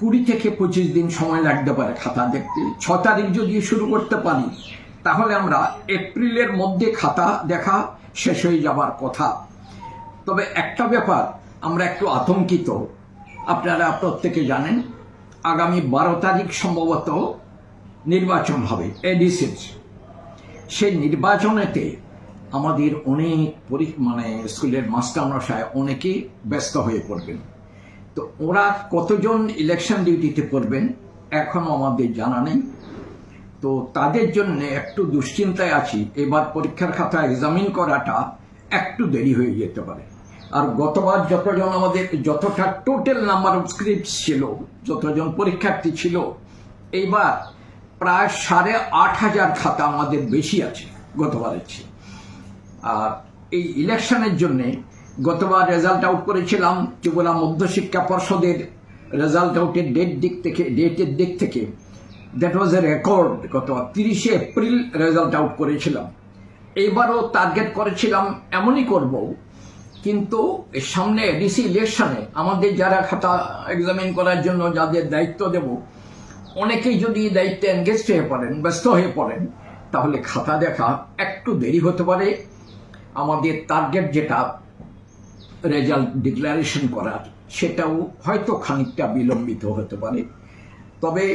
20 থেকে 25 দিন সময় লাগতে পারে খাতা দেখতে। 6 তারিখ যদি শুরু করতে পারি তাহলে আমরা এপ্রিলের মধ্যে খাতা দেখা শেষ হয়ে যাবার কথা। তবে একটা ব্যাপার আমরা একটু আতঙ্কিত। আপনারা প্রত্যেকে জানেন আগামী 12 তারিখ সম্ভবত নির্বাচন হবে এডিসির। সেই নির্বাচনেতে আমাদের অনেক স্কুলের মাস্টারমশাই অনেকেই ব্যস্ত হয়ে পড়বেন। তো ওরা কতজন ইলেকশন ডিউটিতে পড়বেন এখনো আমাদের জানা নেই। তো তাদের জন্য একটু দুশ্চিন্তায় আছি, এবার পরীক্ষার খাতা এক্সামিন করাটা একটু দেরি হয়ে যেতে পারে। আর গতবার যতটা টোটাল নাম্বার অফ স্ক্রিপ্ট ছিল, যতজন পরীক্ষার্থী ছিল, এইবার প্রায় 8,500 খাতা আমাদের বেশি আছে গতবারের চেয়ে। আর এই ইলেকশনের জন্য গতবার রেজাল্ট আউট করেছিলাম ত্রিপুরা মধ্যশিক্ষা পর্ষদের রেজাল্ট আউটের ডেটের দিক থেকে দ্যাট ওয়াজ এ রেকর্ড। গত 30 এপ্রিল রেজাল্ট আউট করেছিলাম। এইবারও টার্গেট করেছিলাম এমনই করব, কিন্তু সামনে এডিসি ইলেকশনে আমাদের যারা খাতা এক্সামিন করার জন্য যাদের দায়িত্ব দেব, অনেকেই যদি দায়িত্বে এনগেজ হয়ে পড়েন, ব্যস্ত হয়ে পড়েন, তাহলে খাতা দেখা একটু দেরি হতে পারে। আমাদের টার্গেট যেটা রেজাল্ট ডিক্লারেশন করার, সেটাও হয়তো খানিকটা বিলম্বিত হতে পারে। তবে